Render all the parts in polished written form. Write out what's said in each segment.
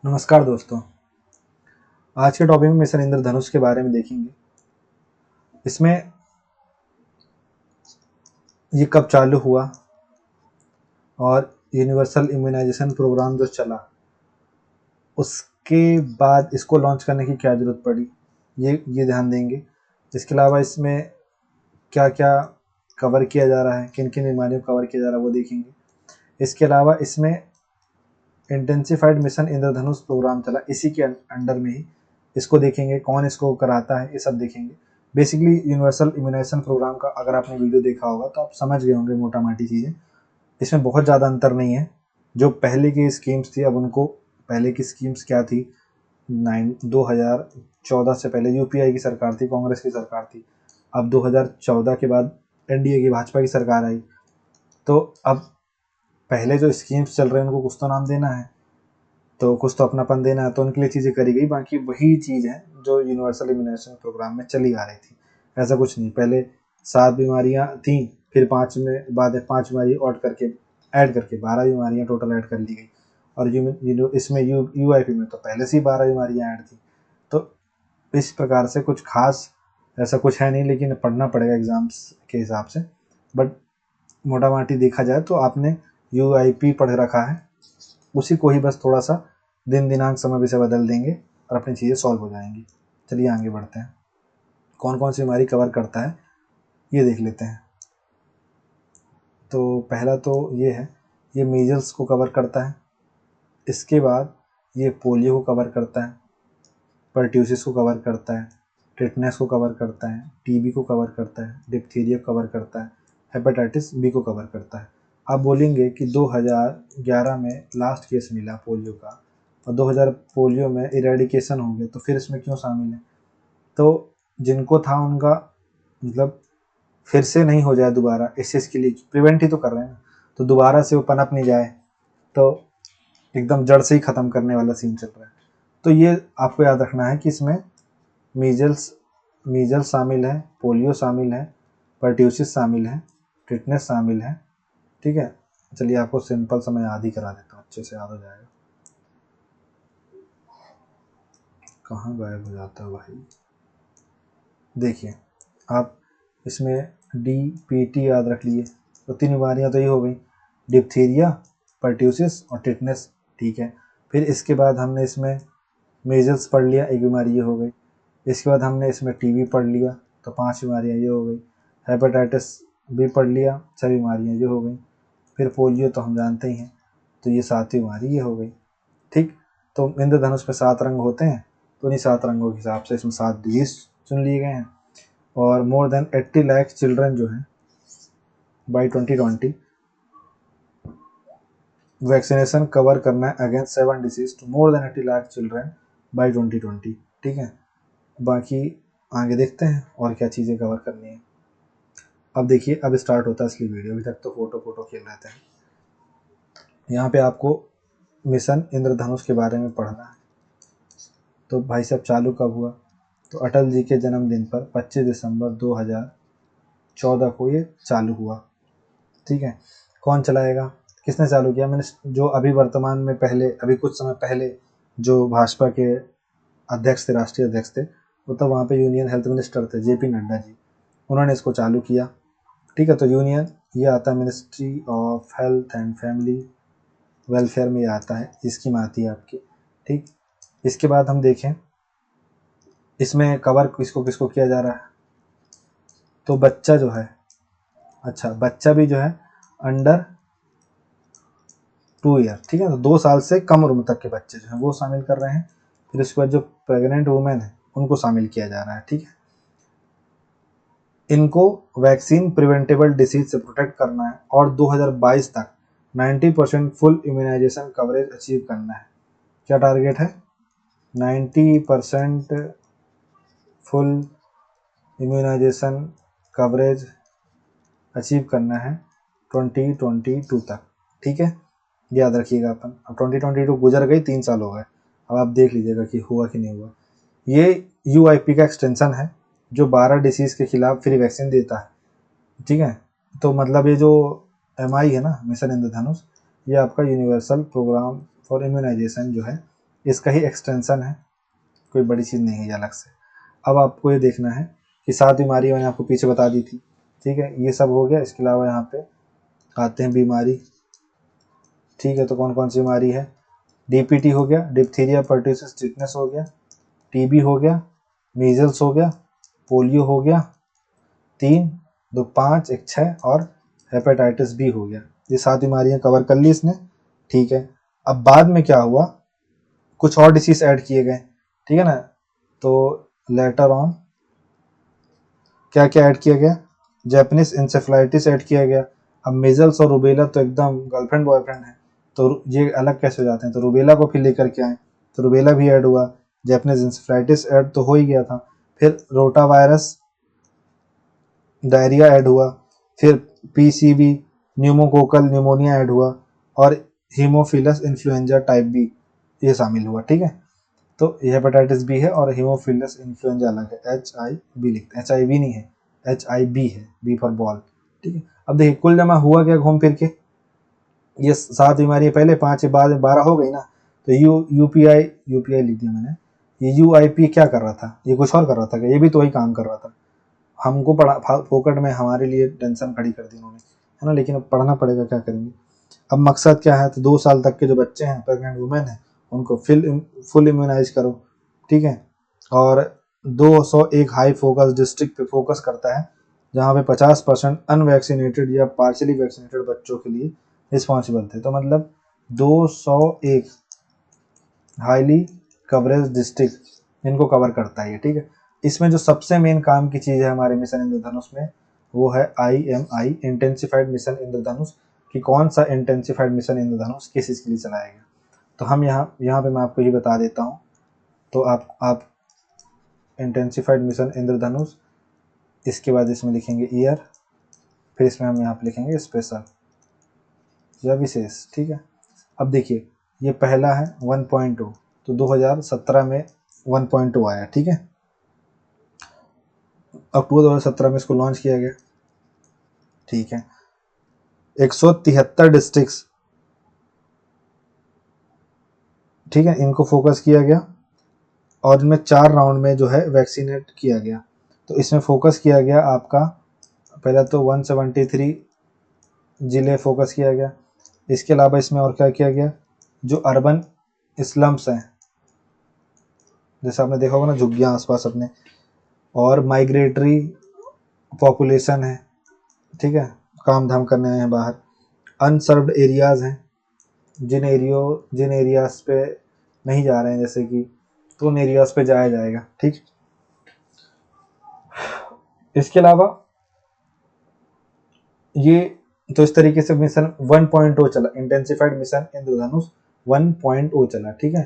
नमस्कार दोस्तों। आज के टॉपिक में मिशन इंद्रधनुष के बारे में देखेंगे। इसमें ये कब चालू हुआ और यूनिवर्सल इम्यूनाइजेशन प्रोग्राम जो चला उसके बाद इसको लॉन्च करने की क्या ज़रूरत पड़ी, ये ध्यान देंगे। इसके अलावा इसमें क्या क्या कवर किया जा रहा है, किन किन बीमारियों को कवर किया जा रहा है वो देखेंगे। इसके अलावा इसमें इंटेंसिफाइड मिशन इंद्रधनुष प्रोग्राम चला, इसी के अंडर में ही इसको देखेंगे, कौन इसको कराता है, ये सब देखेंगे। बेसिकली यूनिवर्सल इम्यूनाइजेशन प्रोग्राम का अगर आपने वीडियो देखा होगा तो आप समझ गए होंगे मोटा माटी चीज़ें। इसमें बहुत ज़्यादा अंतर नहीं है। जो पहले की स्कीम्स थी, अब उनको, पहले की स्कीम्स क्या थी, 2014 से पहले यूपीआई की सरकार थी, कांग्रेस की सरकार थी। अब 2014 के बाद एनडीए की, भाजपा की सरकार आई, तो अब पहले जो स्कीम्स चल रहे हैं उनको कुछ तो नाम देना है, तो कुछ तो अपनापन देना है, तो उनके लिए चीज़ें करी गई। बाकी वही चीज़ है जो यूनिवर्सल इम्यूनाइजेशन प्रोग्राम में चली आ रही थी। ऐसा कुछ नहीं, पहले 7 बीमारियां थी, फिर 5 में बाद 5 बीमारी ऐड करके 12 बीमारियां टोटल ऐड कर ली गई। और इसमें यूआईपी में तो पहले से ही 12 बीमारियां ऐड थी। तो इस प्रकार से कुछ खास ऐसा कुछ है नहीं, लेकिन पढ़ना पड़ेगा एग्जाम्स के हिसाब से। बट मोटा माटी देखा जाए तो आपने यूआईपी पढ़ रखा है, उसी को ही बस थोड़ा सा दिन दिनांक समय विषय बदल देंगे और अपनी चीज़ें सॉल्व हो जाएंगी। चलिए आगे बढ़ते हैं। कौन कौन सी बीमारी कवर करता है ये देख लेते हैं। तो पहला तो ये है, ये मीजल्स को कवर करता है। इसके बाद ये पोलियो को कवर करता है, परट्यूसिस को कवर करता है, टिटनेस को कवर करता है, टीबी को कवर करता है, डिप्थीरिया को कवर करता है, हेपेटाइटिस बी को कवर करता है। आप बोलेंगे कि 2011 में लास्ट केस मिला पोलियो का और 2000 पोलियो में इरेडिकेशन हो गया, तो फिर इसमें क्यों शामिल है? तो जिनको था उनका मतलब फिर से नहीं हो जाए दोबारा, इस चीज़ के लिए प्रिवेंट ही तो कर रहे हैं ना, तो दोबारा से वो पनप नहीं जाए, तो एकदम जड़ से ही ख़त्म करने वाला सीन चल रहा है। तो ये आपको याद रखना है कि इसमें मीजल्स मीजल्स शामिल है, पोलियो शामिल है, परट्यूसिस शामिल है, टिटनेस शामिल है। ठीक है, चलिए आपको सिंपल सा मैं याद ही करा देता हूँ, अच्छे से याद हो जाएगा। कहाँ गायब हो जाता है भाई? देखिए आप इसमें डी पी टी याद रख लिए, तो 3 बीमारियाँ तो ये हो गई, डिप्थीरिया, परट्यूसिस और टिटनेस। ठीक है, फिर इसके बाद हमने इसमें मीजल्स पढ़ लिया, एक बीमारी ये हो गई। इसके बाद हमने इसमें टीबी पढ़ लिया, तो 5 बीमारियाँ ये हो गई। हेपेटाइटिस बी पढ़ लिया, 6 बीमारियाँ ये हो गई। फिर पोलियो तो हम जानते ही हैं, तो ये 7वीं बीमारी ये हो गई। ठीक, तो इंद्रधनुष में 7 रंग होते हैं, तो इन्हीं 7 रंगों के हिसाब से इसमें 7 डिजीज चुन लिए गए हैं। और मोर देन 80 लाख चिल्ड्रन जो हैं बाई 2020 वैक्सीनेशन कवर करना है against 7 disease to more than 80 lakh children by 2020। ठीक है, बाकी आगे देखते हैं और क्या चीज़ें कवर करनी है। अब देखिए, अब स्टार्ट होता है असली वीडियो। अभी तक तो फोटो खेल रहे थे। यहाँ पे आपको मिशन इंद्रधनुष के बारे में पढ़ना है। तो भाई साहब चालू कब हुआ? तो अटल जी के जन्मदिन पर 25 दिसंबर 2014 को ये चालू हुआ। ठीक है, कौन चलाएगा, किसने चालू किया? मैंने जो अभी वर्तमान में पहले अभी कुछ समय पहले जो भाजपा के अध्यक्ष थे, राष्ट्रीय अध्यक्ष थे, वो तो वहाँ पे यूनियन हेल्थ मिनिस्टर थे जेपी नड्डा जी, उन्होंने इसको चालू किया। ठीक है, तो यूनियन ये आता है ministry of health and family welfare में ये आता है, स्कीम आती है आपकी। ठीक, इसके बाद हम देखें इसमें कवर किसको किसको किया जा रहा है। तो बच्चा जो है, अच्छा बच्चा भी जो है अंडर 2 ईयर, ठीक है, तो 2 साल से कम उम्र तक के बच्चे जो हैं वो शामिल कर रहे हैं। फिर उसके बाद जो प्रेग्नेंट वुमेन है उनको शामिल किया जा रहा है। ठीक है, इनको वैक्सीन प्रिवेंटेबल डिसीज से प्रोटेक्ट करना है और 2022 तक 90% फुल इम्यूनाइजेशन कवरेज अचीव करना है। क्या टारगेट है? 90% फुल इम्यूनाइजेशन कवरेज अचीव करना है 2022 तक। ठीक है, याद रखिएगा अपन। अब 2022 गुजर गई, 3 साल हो गए। अब आप देख लीजिएगा कि हुआ कि नहीं हुआ। ये यूआईपी का एक्सटेंशन है जो 12 डिसीज़ के खिलाफ फ्री वैक्सीन देता है। ठीक है, तो मतलब ये जो एमआई है ना, मिशन इंद्रधनुष, ये आपका यूनिवर्सल प्रोग्राम फॉर इम्यूनाइजेशन जो है इसका ही एक्सटेंशन है, कोई बड़ी चीज़ नहीं है ये अलग से। अब आपको ये देखना है कि 7 बीमारी मैंने आपको पीछे बता दी थी, ठीक है, ये सब हो गया। इसके अलावा यहाँ पे आते हैं बीमारी, ठीक है, तो कौन कौन सी बीमारी है, डीपीटी हो गया, डिप्थीरिया पर्ट्यूसिस टिटनेस हो गया, टीबी हो गया, मीजल्स हो गया, पोलियो हो गया, 3, 2, 5, 1, 6 और हेपेटाइटिस बी हो गया। ये 7 बीमारियां कवर कर ली इसने, ठीक है। अब बाद में क्या हुआ, कुछ और डिसीज ऐड किए गए, ठीक है ना, तो लेटर ऑन क्या क्या ऐड किया गया, जैपनीज इंसेफ्लाइटिस ऐड किया गया। अब मेजल्स और रूबेला तो एकदम गर्लफ्रेंड बॉयफ्रेंड है, तो ये अलग कैसे हो जाते हैं, तो रूबेला को फिर लेकर के आए, तो रूबेला भी ऐड हुआ, जैपनीज इंसेफ्लाइटिस ऐड तो हो ही गया था, फिर रोटा वायरस डायरिया ऐड हुआ, फिर पीसीबी न्यूमोकोकल न्यूमोनिया ऐड हुआ, और हीमोफिलस इन्फ्लुएंजा टाइप बी ये शामिल हुआ, ठीक है। तो हेपेटाइटिस बी है और हीमोफिलस इन्फ्लुएंजा अलग है, HIV लिखते हैं, HIV नहीं है, HIB है, बी फॉर बॉल, ठीक है। अब देखिए कुल जमा हुआ क्या घूम फिर के, ये 7 बीमारियां पहले, 5 के बाद 12 हो गई ना, तो यूपीआई लिख दिया मैंने, ये UIP क्या कर रहा था, ये कुछ और कर रहा था क्या, ये भी तो वही काम कर रहा था, हमको पढ़ा फोकट में हमारे लिए टेंशन खड़ी कर दी उन्होंने, है ना, लेकिन अब पढ़ना पड़ेगा, क्या करेंगे। अब मकसद क्या है, तो 2 साल तक के जो बच्चे हैं, प्रेग्नेंट वुमेन है, उनको फुल इम्यूनाइज करो, ठीक है। और 201 हाई फोकस डिस्ट्रिक्ट पे फोकस करता है, जहाँ पे 50% अनवैक्सीनेटेड या पार्शली वैक्सीनेटेड बच्चों के लिए रिस्पॉन्सिबल थे, तो मतलब 201 हाईली कवरेज डिस्ट्रिक्ट इनको कवर करता है ये, ठीक है। इसमें जो सबसे मेन काम की चीज़ है हमारे मिशन इंद्रधनुष में, वो है IMI इंटेंसिफाइड मिशन इंद्रधनुष, कि कौन सा इंटेंसिफाइड मिशन इंद्रधनुष किस चीज़ के लिए चलाया गया। तो हम यहाँ पे मैं आपको ये बता देता हूँ, तो आप इंटेंसिफाइड मिशन इंद्रधनुष, इसके बाद इसमें लिखेंगे ईयर, फिर इसमें हम यहाँ पे लिखेंगे स्पेशल या विशेष, ठीक है। अब देखिए ये पहला है 1.0, तो 2017 में 1.0 आया, ठीक है, अक्टूबर 2017 में इसको लॉन्च किया गया, ठीक है। 173 डिस्ट्रिक्ट्स, ठीक है, इनको फोकस किया गया, और इनमें 4 राउंड में जो है वैक्सीनेट किया गया। तो इसमें फोकस किया गया आपका, पहला तो 173 जिले फोकस किया गया, इसके अलावा इसमें और क्या किया गया, जो अर्बन स्लम्स हैं, जैसे आपने देखा होगा ना झुग्गियाँ आसपास अपने, और माइग्रेटरी पॉपुलेशन है, ठीक है, काम धाम करने आए हैं बाहर, अनसर्व्ड एरियाज़ हैं, जिन एरियाज पे नहीं जा रहे हैं जैसे कि, तो उन एरियाज पे जाया जाएगा, ठीक। इसके अलावा ये तो इस तरीके से मिशन 1.0 चला, इंटेंसिफाइड मिशन इंद्रधनुष 1.0 चला, ठीक है।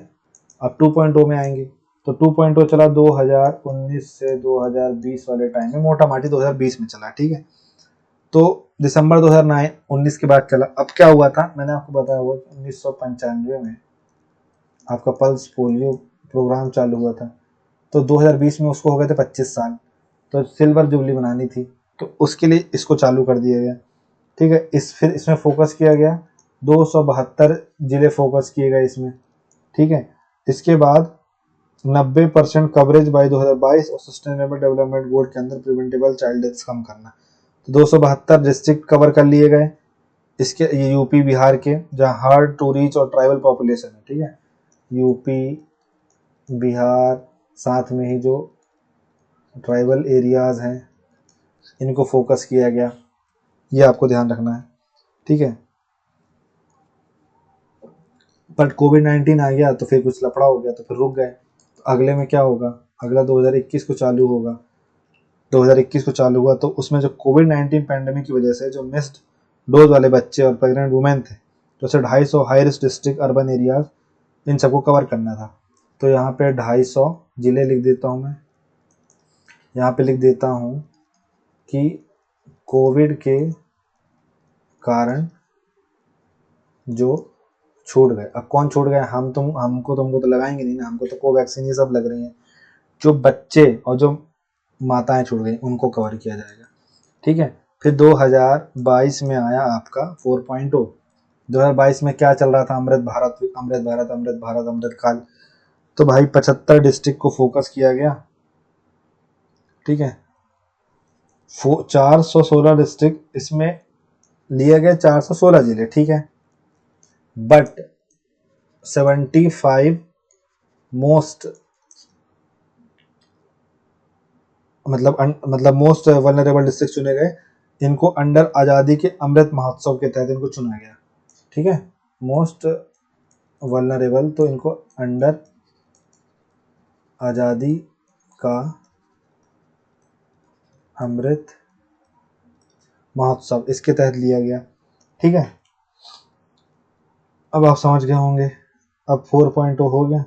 अब 2.0 में आएंगे, तो 2.0 चला 2019 से 2020 वाले टाइम में, मोटा माटी 2020 में चला, ठीक है। तो दिसंबर 2019 के बाद चला। अब क्या हुआ था, मैंने आपको बताया हुआ 1995 में आपका पल्स पोलियो प्रोग्राम चालू हुआ था, तो 2020 में उसको हो गए थे 25 साल, तो सिल्वर जुबली बनानी थी, तो उसके लिए इसको चालू कर दिया गया, ठीक है। फिर इसमें फोकस किया गया, 272 जिले फोकस किए गए इसमें, ठीक है। इसके बाद 90% कवरेज बाय 2022 और सस्टेनेबल डेवलपमेंट गोल के अंदर प्रिवेंटेबल चाइल्ड डेथ्स कम करना, तो 272 डिस्ट्रिक्ट कवर कर लिए गए। इसके ये यूपी बिहार के, जहाँ हार्ड टू रीच और ट्राइबल पॉपुलेशन है, ठीक है, यूपी बिहार, साथ में ही जो ट्राइबल एरियाज हैं इनको फोकस किया गया, ये आपको ध्यान रखना है, ठीक है। बट कोविड-19 आ गया तो फिर कुछ लफड़ा हो गया, तो फिर रुक गए, तो अगले में क्या होगा, अगला 2021 को चालू होगा, 2021 को चालू हुआ, तो उसमें जो कोविड-19 पैंडेमिक की वजह से जो मिस्ड डोज वाले बच्चे और प्रेग्नेंट वुमेन थे, तो उसे 250 high risk district urban areas in सबको कवर करना था। तो यहाँ पे 250 जिले लिख देता हूँ मैं, यहाँ पे लिख देता हूँ कि कोविड के कारण जो छूट गए, अब कौन छूट गए, हमको तुमको तो लगाएंगे नहीं ना, हमको तो कोवैक्सीन ये सब लग रही है, जो बच्चे और जो माताएं छूट गई उनको कवर किया जाएगा, ठीक है। फिर 2022 में आया आपका 4.0, 2022 में क्या चल रहा था, अमृत भारत अमृत भारत अमृत भारत अमृत काल, तो भाई 75 डिस्ट्रिक्ट को फोकस किया गया, ठीक है। 416 डिस्ट्रिक्ट इसमें लिए गए, 416 जिले, ठीक है। बट 75 मोस्ट मतलब मोस्ट वल्नरेबल डिस्ट्रिक्ट चुने गए, इनको अंडर आज़ादी के अमृत महोत्सव के तहत इनको चुना गया, ठीक है। मोस्ट वल्नरेबल, तो इनको अंडर आज़ादी का अमृत महोत्सव इसके तहत लिया गया, ठीक है। अब आप समझ गए होंगे। अब 4.0 हो गया,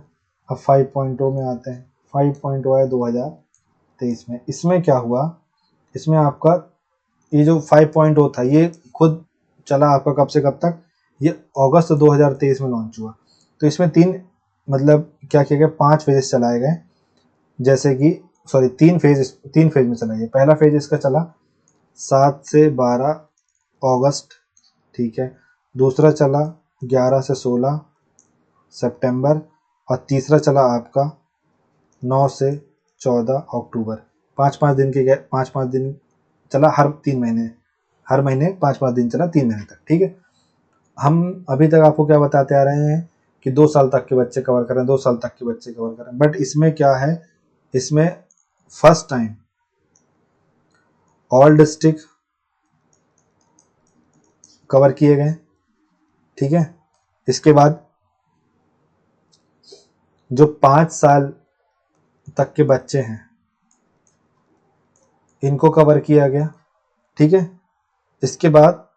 अब 5.0 में आते हैं। 5.0 आया 2023 में। इसमें क्या हुआ, इसमें आपका ये जो 5.0 था ये खुद चला आपका कब से कब तक, ये अगस्त 2023 में लॉन्च हुआ। तो इसमें मतलब क्या किया गया, 5 फेजेस चलाए गए, जैसे कि सॉरी 3 फेज में चला। ये पहला फेज इसका चला 7 से 12 अगस्त, ठीक है। दूसरा चला 11 से 16 सितंबर, और तीसरा चला आपका 9 से 14 अक्टूबर। 5-5 दिन के 5-5 दिन चला, हर महीने 5-5 दिन चला, 3 महीने तक, ठीक है। हम अभी तक आपको क्या बताते आ रहे हैं कि 2 साल तक के बच्चे कवर करें, 2 साल तक के बच्चे कवर करें, बट इसमें क्या है, इसमें first time all district cover किए गए, ठीक है। इसके बाद जो 5 साल तक के बच्चे हैं इनको कवर किया गया, ठीक है। इसके बाद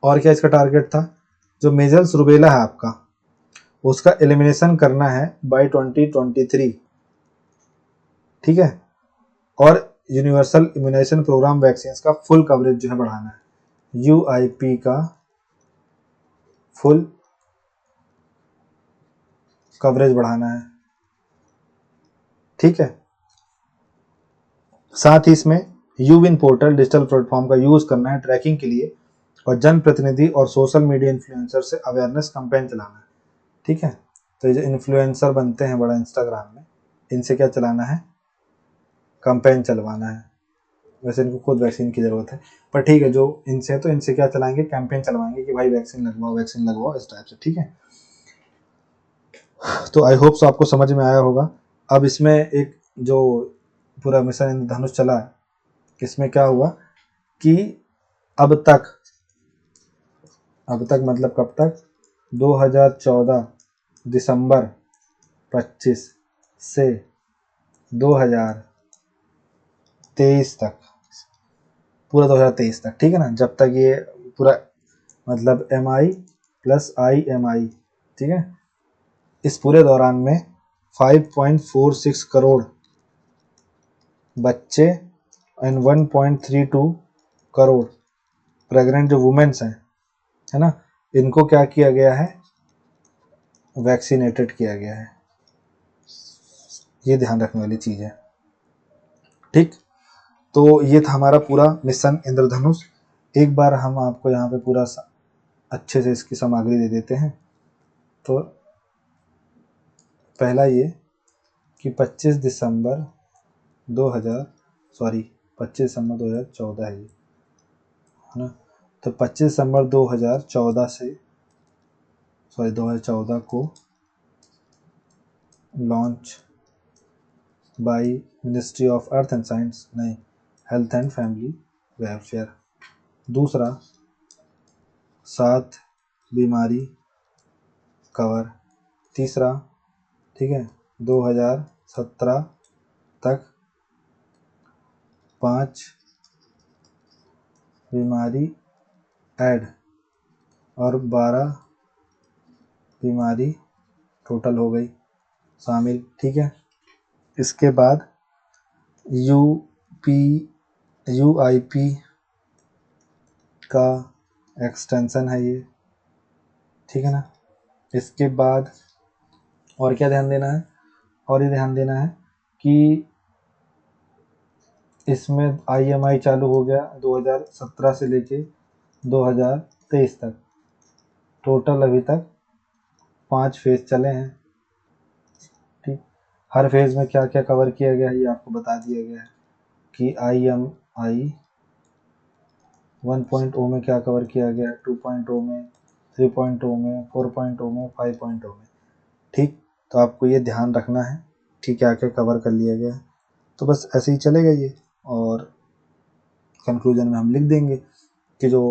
और क्या इसका टारगेट था, जो मेजल्स रुबेला है आपका, उसका एलिमिनेशन करना है बाय 2023, ठीक है। और यूनिवर्सल इम्यूनाइजेशन प्रोग्राम वैक्सीन का फुल कवरेज जो है बढ़ाना है, यूआईपी का फुल कवरेज बढ़ाना है, ठीक है। साथ ही इसमें यूविन पोर्टल डिजिटल प्लेटफॉर्म का यूज करना है ट्रैकिंग के लिए, और जनप्रतिनिधि और सोशल मीडिया इन्फ्लुएंसर से अवेयरनेस कैंपेन चलाना है, ठीक है। तो ये जो इन्फ्लुएंसर बनते हैं बड़ा इंस्टाग्राम में, इनसे क्या चलाना है, कैंपेन चलवाना है। वैसे इनको खुद वैक्सीन की ज़रूरत है, पर ठीक है, जो इनसे तो इनसे क्या चलाएंगे, कैंपेन चलवाएंगे कि भाई वैक्सीन लगवाओ इस टाइप से, ठीक है। तो आई होप सो आपको समझ में आया होगा। अब इसमें एक जो पूरा मिशन इंद्रधनुष चला है, इसमें क्या हुआ कि अब तक मतलब कब तक, 2014 दिसंबर 25 से 2023 तक, पूरा 2023 तक, ठीक है ना, जब तक ये पूरा मतलब MI + IMI, ठीक है, इस पूरे दौरान में 5.46 करोड़ बच्चे एंड 1.32 करोड़ प्रेग्नेंट जो वुमेन्स हैं, है ना, इनको क्या किया गया है, वैक्सीनेटेड किया गया है। ये ध्यान रखने वाली चीज़ है, ठीक। तो ये था हमारा पूरा मिशन इंद्रधनुष। एक बार हम आपको यहाँ पे पूरा अच्छे से इसकी सामग्री दे देते हैं। तो पहला ये कि 25 दिसंबर 2014 है ये, है ना। तो 25 दिसंबर 2014 को launch by ministry of earth and science, नहीं, हेल्थ एंड फैमिली वेलफेयर। दूसरा 7 बीमारी कवर। तीसरा, ठीक है, 2017 तक 5 बीमारी ऐड और 12 बीमारी टोटल हो गई शामिल, ठीक है। इसके बाद यूआईपी का एक्सटेंशन है ये, ठीक है ना। इसके बाद और क्या ध्यान देना है, और ये ध्यान देना है कि इसमें IMI चालू हो गया 2017 से लेके 2023 तक। टोटल अभी तक 5 फेज चले हैं, हर फेज़ में क्या क्या कवर किया गया है ये आपको बता दिया गया है कि IMI 1.0 में क्या कवर किया गया है, 2.0 में, 3.0 में, 4.0 में, 5.0 में। ठीक, तो आपको ये ध्यान रखना है कि क्या क्या कवर कर लिया गया है। तो बस ऐसे ही चलेगा ये, और कंक्लूजन में हम लिख देंगे कि जो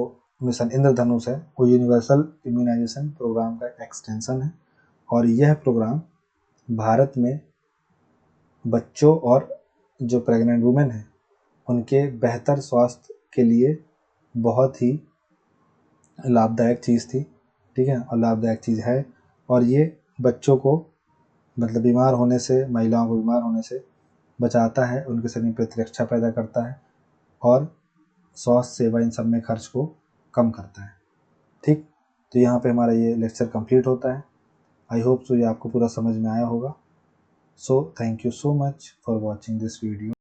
मिशन इंद्रधनुष है वो यूनिवर्सल इम्यूनाइजेशन प्रोग्राम का एक्सटेंशन है, और यह प्रोग्राम भारत में बच्चों और जो प्रेग्नेंट वुमेन हैं उनके बेहतर स्वास्थ्य के लिए बहुत ही लाभदायक चीज़ थी। ठीक है, और लाभदायक चीज़ है, और ये बच्चों को मतलब बीमार होने से, महिलाओं को बीमार होने से बचाता है, उनके शरीर में प्रतिरक्षा पैदा करता है, और स्वास्थ्य सेवा इन सब में खर्च को कम करता है। ठीक, तो यहाँ पे हमारा ये लेक्चर कंप्लीट होता है। आई होप सो ये आपको पूरा समझ में आया होगा। So thank you so much for watching this video.